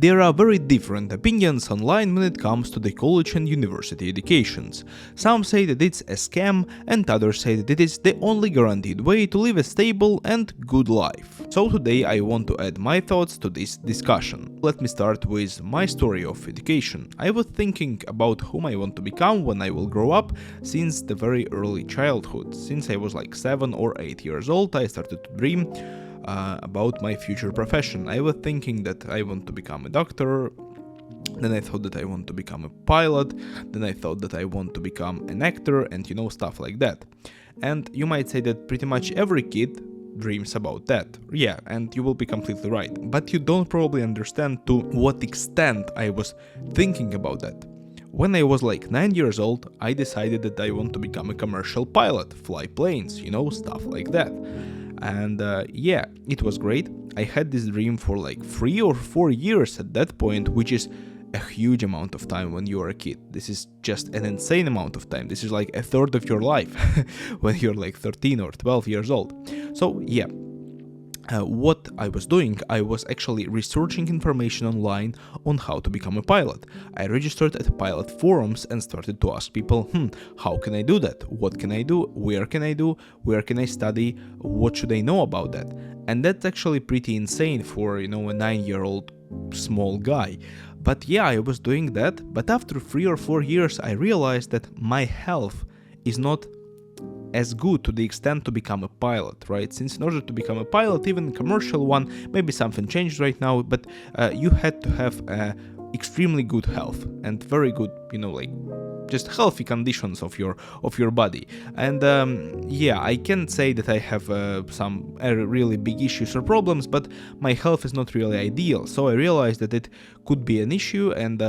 There are very different opinions online when it comes to the college and university educations. Some say that it's a scam, and others say that it is the only guaranteed way to live a stable and good life. So today I want to add my thoughts to this discussion. Let me start with my story of education. I was thinking about whom I want to become when I will grow up since the very early childhood. Since I was like 7 or 8 years old, I started to dream about my future profession. I was thinking that I want to become a doctor, then I thought that I want to become a pilot, then I thought that I want to become an actor, and stuff like that. And you might say that pretty much every kid dreams about that. Yeah, and you will be completely right. But you don't probably understand to what extent I was thinking about that. When I was like 9 years old, I decided that I want to become a commercial pilot, fly planes, stuff like that. And yeah, it was great. I had this dream for like 3 or 4 years at that point, which is a huge amount of time when you are a kid. This is just an insane amount of time. This is like a third of your life when you're like 13 or 12 years old. So yeah. What I was doing, I was actually researching information online on how to become a pilot. I registered at pilot forums and started to ask people, how can I do that? What can I do? Where can I do? Where can I study? What should I know about that? And that's actually pretty insane for, a 9-year-old small guy. But yeah, I was doing that. But after 3 or 4 years, I realized that my health is not as good to the extent to become a pilot, right? Since in order to become a pilot, even a commercial one, maybe something changed right now, but you had to have extremely good health and very good, just healthy conditions of your body. And yeah, I can't say that I have some really big issues or problems, but my health is not really ideal. So I realized that it could be an issue, and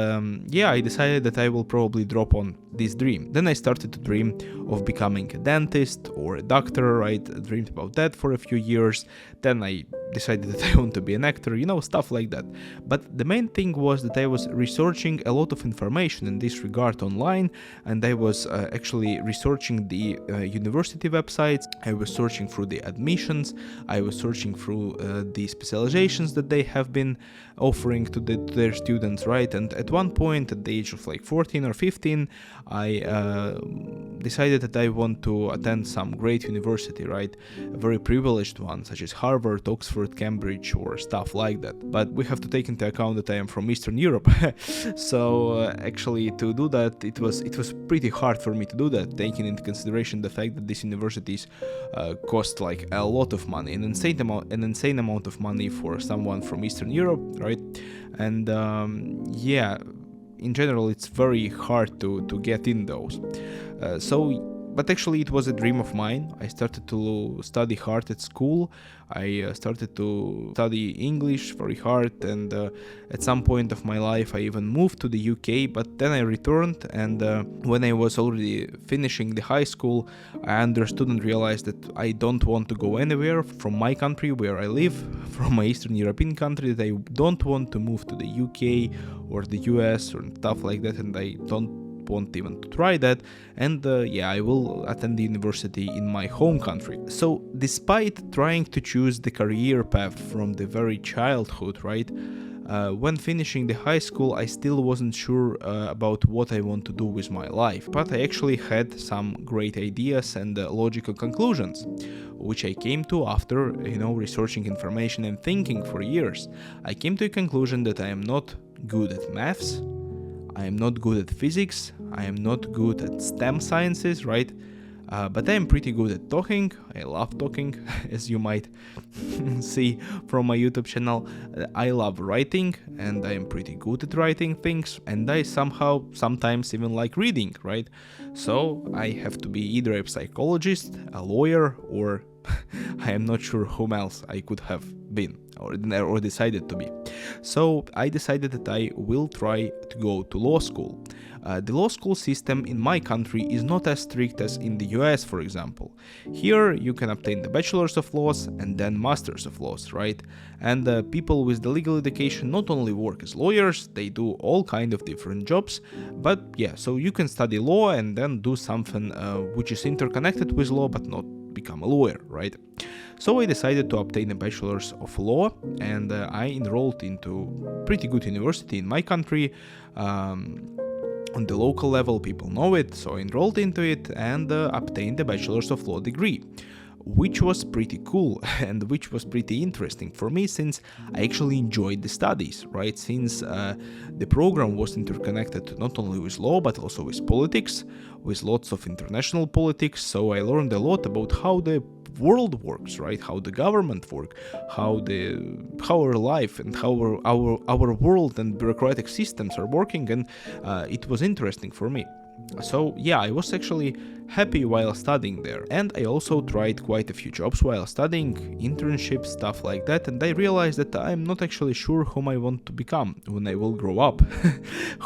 yeah, I decided that I will probably drop on this dream. Then I started to dream of becoming a dentist or a doctor, right? I dreamed about that for a few years. Then I decided that I want to be an actor, stuff like that. But the main thing was that I was researching a lot of information in this regard online, and I was actually researching the university websites. I was searching through the admissions. I was searching through the specializations that they have been offering to their students, right? And at one point, at the age of like 14 or 15, I decided that I want to attend some great university, right? A very privileged one, such as Harvard, Oxford, Cambridge, or stuff like that. But we have to take into account that I am from Eastern Europe. So actually, to do that, it was pretty hard for me to do that, taking into consideration the fact that these universities cost like a lot of money, an insane amount of money for someone from Eastern Europe, right? And yeah, in general, it's very hard to get in those. But actually, it was a dream of mine. I started to study hard at school. I started to study English very hard, and at some point of my life, I even moved to the UK, but then I returned, and when I was already finishing the high school, I understood and realized that I don't want to go anywhere from my country where I live, from my Eastern European country, that I don't want to move to the UK or the US or stuff like that, and I don't want even to try that. And yeah, I will attend the university in my home country. So despite trying to choose the career path from the very childhood, right, when finishing the high school, I still wasn't sure about what I want to do with my life, but I actually had some great ideas and logical conclusions, which I came to after, researching information and thinking for years. I came to a conclusion that I am not good at maths, I am not good at physics, I am not good at STEM sciences, right? But I am pretty good at talking. I love talking, as you might see from my YouTube channel. I love writing, and I am pretty good at writing things, and I sometimes even like reading, right? So I have to be either a psychologist, a lawyer, or I am not sure whom else I could have been or decided to be. So I decided that I will try to go to law school. The law school system in my country is not as strict as in the US, for example. Here you can obtain the bachelor's of laws and then master's of laws, right? And people with the legal education not only work as lawyers, they do all kind of different jobs. But yeah, so you can study law and then do something which is interconnected with law, but not become a lawyer, right? So I decided to obtain a bachelor's of law, and I enrolled into pretty good university in my country. On the local level, people know it, so I enrolled into it and obtained a bachelor's of law degree, which was pretty cool and which was pretty interesting for me, since I actually enjoyed the studies, right? Since the program was interconnected not only with law but also with politics, with lots of international politics. So I learned a lot about how the world works, right? How the government work, how our life and how our world and bureaucratic systems are working, and it was interesting for me. So yeah, I was actually happy while studying there, and I also tried quite a few jobs while studying, internships, stuff like that, and I realized that I'm not actually sure whom I want to become when I will grow up,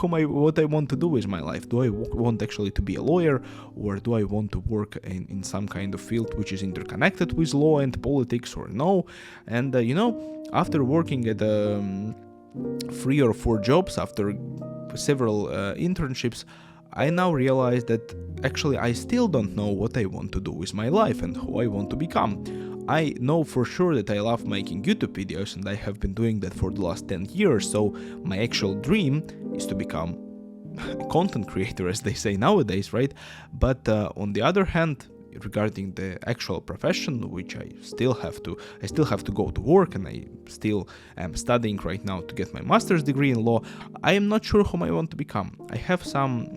what I want to do with my life. Do I want actually to be a lawyer, or do I want to work in some kind of field which is interconnected with law and politics, or no? And after working at 3 or 4 jobs, after several internships, I now realize that actually I still don't know what I want to do with my life and who I want to become. I know for sure that I love making YouTube videos, and I have been doing that for the last 10 years, so my actual dream is to become a content creator, as they say nowadays, right? But on the other hand, regarding the actual profession, which I still have to go to work, and I still am studying right now to get my master's degree in law. I am not sure whom I want to become. I have some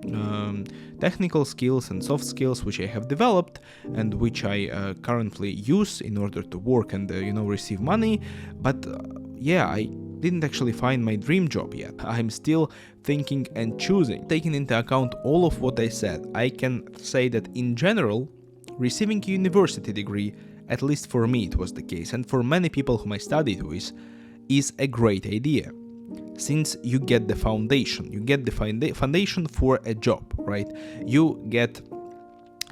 technical skills and soft skills which I have developed and which I currently use in order to work and receive money, but I didn't actually find my dream job yet. I'm still thinking and choosing. Taking into account all of what I said, I can say that in general, receiving a university degree, at least for me it was the case, and for many people whom I studied with, is a great idea. Since you get the foundation for a job, right? You get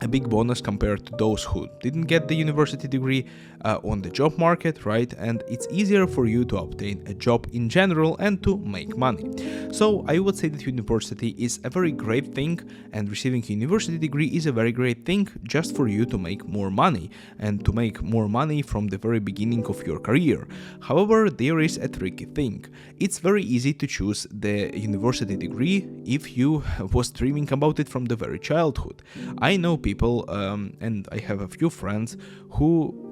a big bonus compared to those who didn't get the university degree on the job market, right? And it's easier for you to obtain a job in general and to make money. So I would say that university is a very great thing, and receiving a university degree is a very great thing just for you to make more money, and to make more money from the very beginning of your career. However, there is a tricky thing. It's very easy to choose the university degree if you was dreaming about it from the very childhood. I know people, and I have a few friends who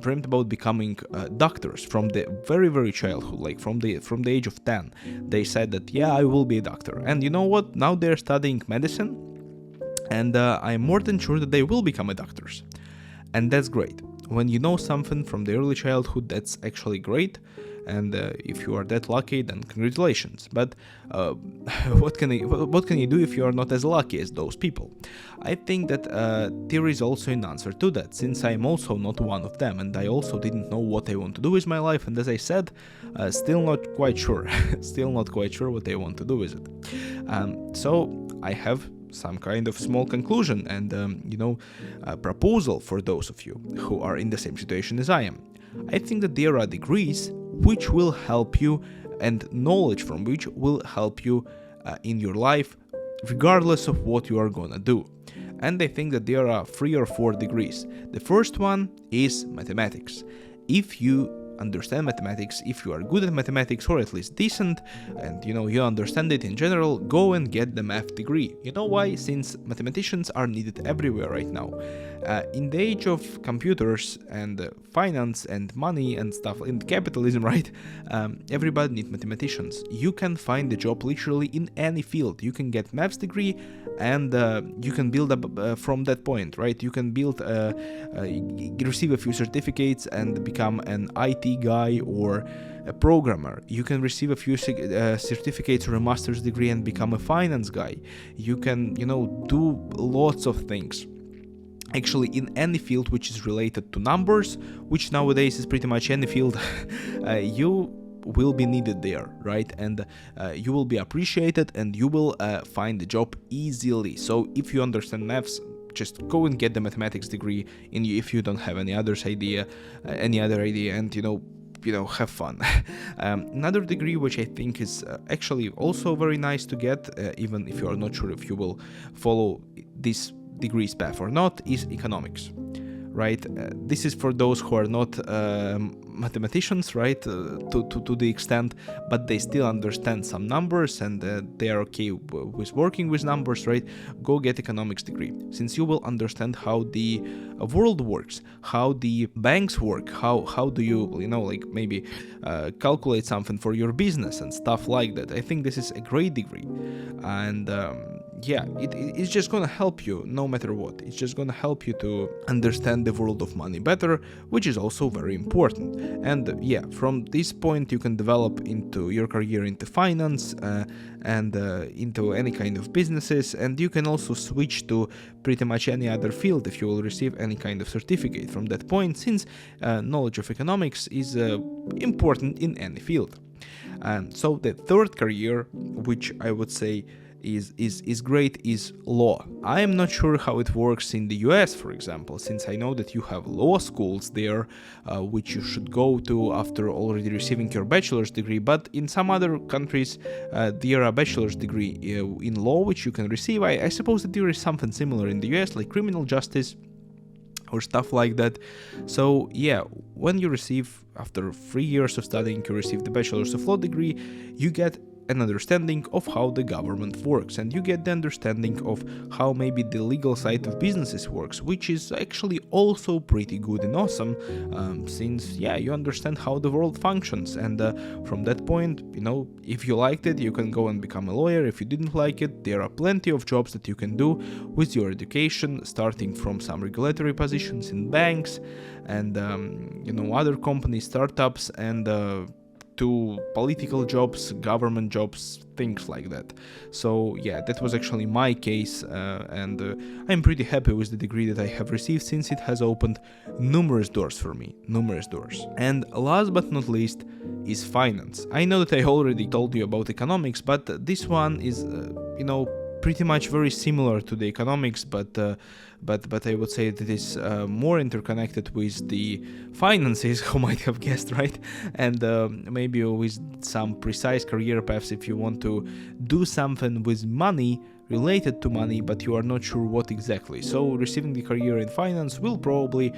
dreamt about becoming doctors from the very, very childhood, like from the age of 10. They said that, yeah, I will be a doctor. And you know what? Now they're studying medicine, and I'm more than sure that they will become a doctors. And that's great. When you know something from the early childhood, that's actually great. And if you are that lucky, then congratulations. But what can you do if you are not as lucky as those people? I think that there is also an answer to that, since I'm also not one of them, and I also didn't know what I want to do with my life. And as I said, still not quite sure. Still not quite sure what I want to do with it. So I have some kind of small conclusion and a proposal for those of you who are in the same situation as I am. I think that there are degrees which will help you, and knowledge from which will help you in your life, regardless of what you are gonna do. And I think that there are 3 or 4 degrees. The first one is mathematics. If you understand mathematics, if you are good at mathematics, or at least decent, and you understand it in general, go and get the math degree. You know why? Since mathematicians are needed everywhere right now. In the age of computers and finance and money and stuff, in capitalism, right? Everybody needs mathematicians. You can find a job literally in any field. You can get maths degree, and you can build up from that point, right? You can receive a few certificates and become an IT guy or a programmer. You can receive a few certificates or a master's degree and become a finance guy. You can, do lots of things. Actually, in any field which is related to numbers, which nowadays is pretty much any field, you will be needed there, right? And you will be appreciated, and you will find a job easily. So if you understand maths, just go and get the mathematics degree. If you don't have any other idea, and have fun. Another degree which I think is actually also very nice to get, even if you are not sure if you will follow this degree's path or not, is economics. right? This is for those who are not mathematicians, right, to the extent, but they still understand some numbers and they are okay with working with numbers, right? Go get economics degree, since you will understand how the world works, how the banks work, how do you like maybe calculate something for your business and stuff like that. I think this is a great degree, and it's just gonna help you no matter what. It's just gonna help you to understand the world of money better, which is also very important. And from this point you can develop into your career into finance and into any kind of businesses, and you can also switch to pretty much any other field if you will receive any kind of certificate from that point, since knowledge of economics is important in any field. And so the third career, which I would say is great, is law. I am not sure how it works in the US, for example, since I know that you have law schools there, which you should go to after already receiving your bachelor's degree, but in some other countries there are a bachelor's degree in law which you can receive. I suppose that there is something similar in the US, like criminal justice or stuff like that. So when you receive, after 3 years of studying, you receive the bachelor's of law degree, you get an understanding of how the government works, and you get the understanding of how maybe the legal side of businesses works, which is actually also pretty good and awesome, since you understand how the world functions. And from that point, if you liked it, you can go and become a lawyer. If you didn't like it, there are plenty of jobs that you can do with your education, starting from some regulatory positions in banks and other companies, startups, and to political jobs, government jobs, things like that. So that was actually my case, and I'm pretty happy with the degree that I have received, since it has opened numerous doors for me, numerous doors. And last but not least is finance. I know that I already told you about economics, but this one is pretty much very similar to the economics, but I would say that it's more interconnected with the finances, who might have guessed, right? And maybe with some precise career paths if you want to do something with money, related to money, but you are not sure what exactly. So receiving the career in finance will probably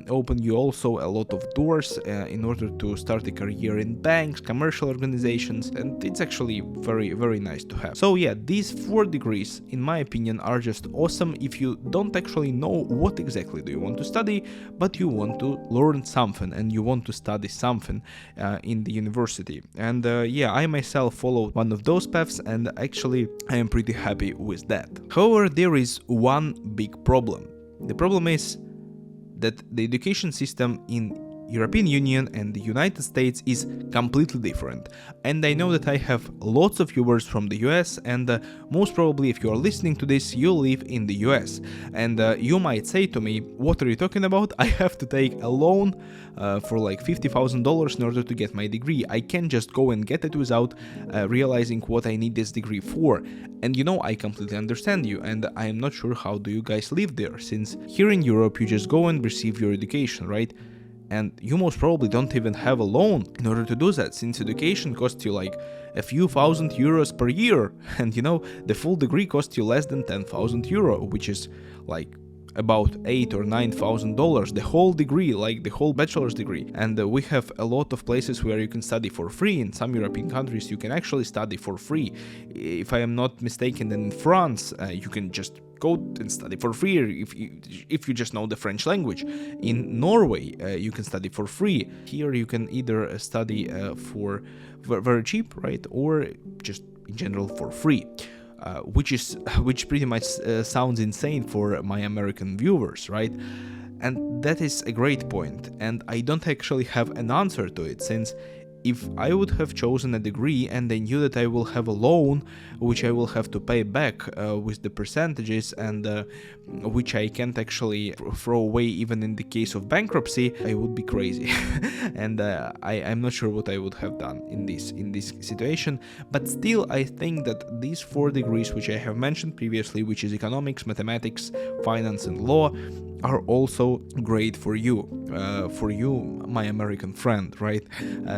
open you also a lot of doors in order to start a career in banks, commercial organizations, and it's actually very, very nice to have. So these 4 degrees, in my opinion, are just awesome if you don't actually know what exactly do you want to study, but you want to learn something and you want to study something in the university. And I myself followed one of those paths, and actually I am pretty happy with that. However, there is one big problem. The problem is that the education system in European Union and the United States is completely different. And I know that I have lots of viewers from the US, and most probably if you are listening to this, you live in the US. And you might say to me, what are you talking about? I have to take a loan for like $50,000 in order to get my degree. I can't just go and get it without realizing what I need this degree for. And I completely understand you, and I am not sure how do you guys live there, since here in Europe you just go and receive your education, right? And you most probably don't even have a loan in order to do that, since education costs you like a few thousand euros per year, and the full degree costs you less than 10,000 euro, which is like about $8,000 or $9,000, the whole degree, like the whole bachelor's degree. And we have a lot of places where you can study for free. In some European countries you can actually study for free. If I am not mistaken, then in France you can just go and study for free if you just know the French language. In Norway you can study for free. Here you can either study for very cheap, right, or just in general for free. Which pretty much sounds insane for my American viewers, right? And that is a great point, and I don't actually have an answer to it, since if I would have chosen a degree and I knew that I will have a loan which I will have to pay back with the percentages, and which I can't actually throw away even in the case of bankruptcy, I would be crazy. And I'm not sure what I would have done in this situation. But still, I think that these 4 degrees which I have mentioned previously, which is economics, mathematics, finance and law, are also great for you, my American friend, right?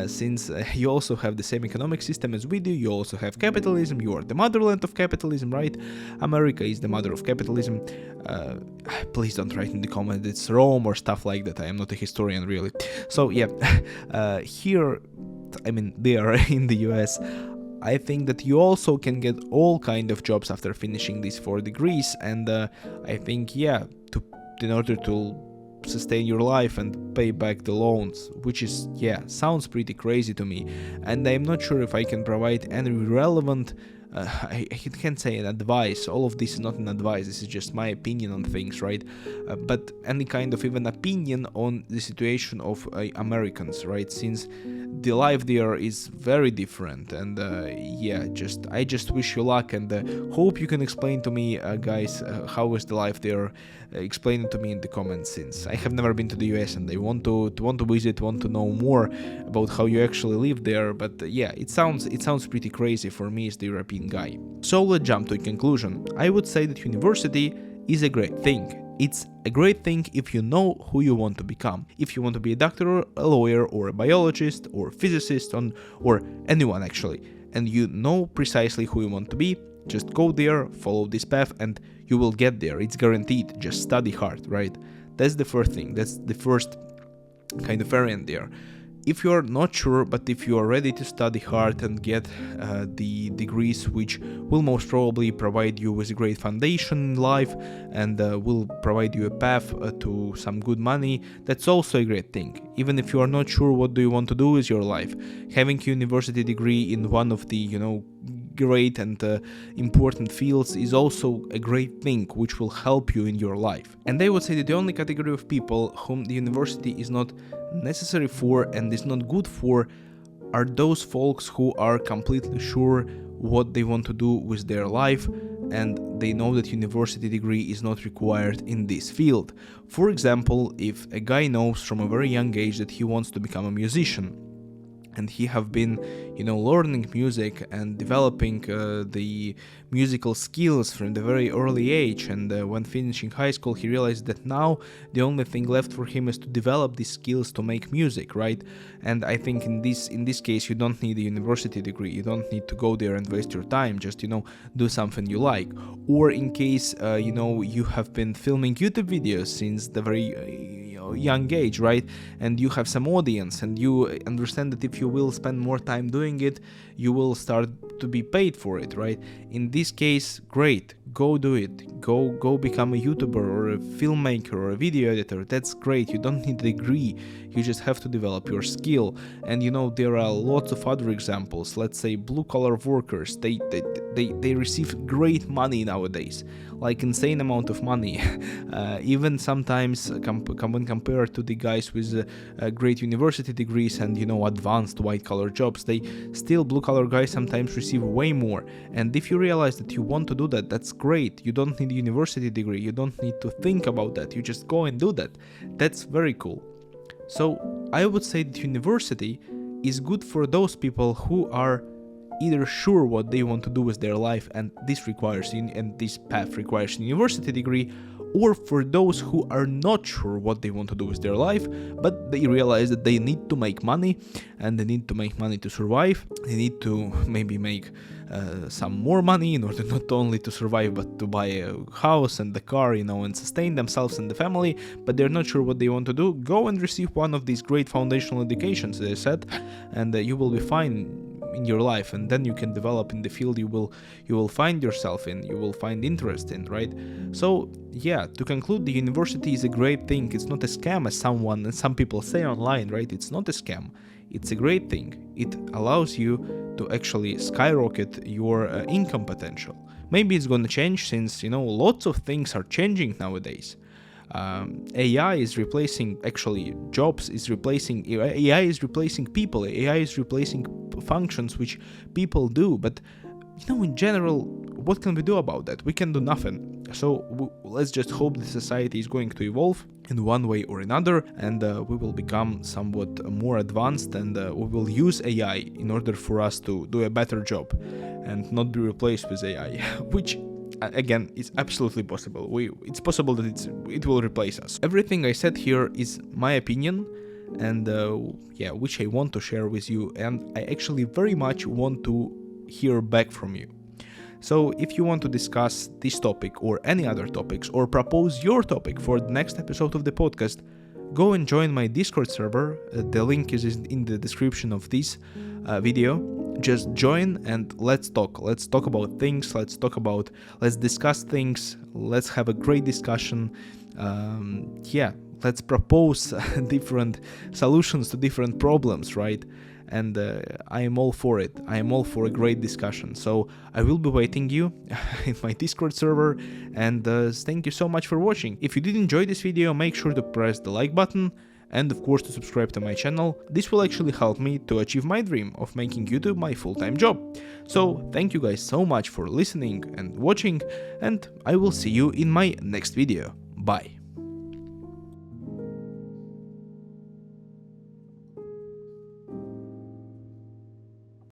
Since you also have the same economic system as we do, you also have capitalism, you are the motherland of capitalism, right? America is the mother of capitalism. Please don't write in the comment it's Rome or stuff like that. I am not a historian, really. So yeah, here, I mean, they are in the US. I think that you also can get all kind of jobs after finishing these 4 degrees, and I think, yeah, in order to sustain your life and pay back the loans, which is, yeah, sounds pretty crazy to me, and I'm not sure if I can provide any relevant I can't say an advice. All of this is not an advice, this is just my opinion on things, right? But any kind of even opinion on the situation of Americans, right? Since the life there is very different, and yeah, I just wish you luck, and hope you can explain to me, guys, how is the life there. Explain it to me in the comments, since I have never been to the US and I want to visit, want to know more about how you actually live there. But yeah, it sounds pretty crazy for me as the European guy. So let's jump to a conclusion. I would say that university is a great thing. It's a great thing if you know who you want to become. If you want to be a doctor, a lawyer, or a biologist, or a physicist, or anyone actually, and you know precisely who you want to be, just go there, follow this path, and you will get there. It's guaranteed. Just study hard, right? That's the first thing. That's the first kind of variant there. If you are not sure, but if you are ready to study hard and get the degrees which will most probably provide you with a great foundation in life and will provide you a path to some good money, that's also a great thing. Even if you are not sure what do you want to do with your life, having a university degree in one of the, great and important fields is also a great thing which will help you in your life. And I would say that the only category of people whom the university is not necessary for and is not good for are those folks who are completely sure what they want to do with their life and they know that university degree is not required in this field. For example, if a guy knows from a very young age that he wants to become a musician, and he have been, learning music and developing the musical skills from the very early age, and when finishing high school he realized that now the only thing left for him is to develop these skills to make music, right? And I think in this case you don't need a university degree, you don't need to go there and waste your time, just do something you like. Or in case you have been filming YouTube videos since the very young age, right? And you have some audience and you understand that if you will spend more time doing it, you will start to be paid for it, right? In this case, great, go do it. Go become a YouTuber or a filmmaker or a video editor. That's great. You don't need a degree. You just have to develop your skill. And there are lots of other examples. Let's say blue-collar workers. They receive great money nowadays, like insane amount of money. Even sometimes when compared to the guys with great university degrees and advanced white-collar jobs, blue-collar guys sometimes receive way more. And if you realize that you want to do that, that's great. You don't need a university degree. You don't need to think about that. You just go and do that. That's very cool. So I would say that university is good for those people who are either sure what they want to do with their life and this path requires a university degree, or for those who are not sure what they want to do with their life, but they realize that they need to make money, and they need to make money to survive. They need to maybe make some more money in order not only to survive, but to buy a house and the car, and sustain themselves and the family, but they're not sure what they want to do. Go and receive one of these great foundational educations, as I said, and you will be fine in your life, and then you can develop in the field you will find yourself in, you will find interest in, right? So yeah, to conclude, the university is a great thing. It's not a scam as some people say online, right? It's not a scam. It's a great thing. It allows you to actually skyrocket your income potential. Maybe it's gonna change since lots of things are changing nowadays. AI is replacing jobs, AI is replacing people, AI is replacing functions which people do, but in general, what can we do about that? We can do nothing. So let's just hope the society is going to evolve in one way or another, and we will become somewhat more advanced, and we will use AI in order for us to do a better job and not be replaced with AI, which again, it's absolutely possible. It's possible that it will replace us. Everything I said here is my opinion, and which I want to share with you, and I actually very much want to hear back from you. So if you want to discuss this topic or any other topics, or propose your topic for the next episode of the podcast, go and join my Discord server. The link is in the description of this video. Just join and let's talk. Let's talk about things. Let's discuss things. Let's have a great discussion. Let's propose different solutions to different problems, right? And I am all for it. I am all for a great discussion. So I will be waiting you in my Discord server, and thank you so much for watching. If you did enjoy this video, make sure to press the like button and of course to subscribe to my channel. This will actually help me to achieve my dream of making YouTube my full-time job. So thank you guys so much for listening and watching, and I will see you in my next video. Bye.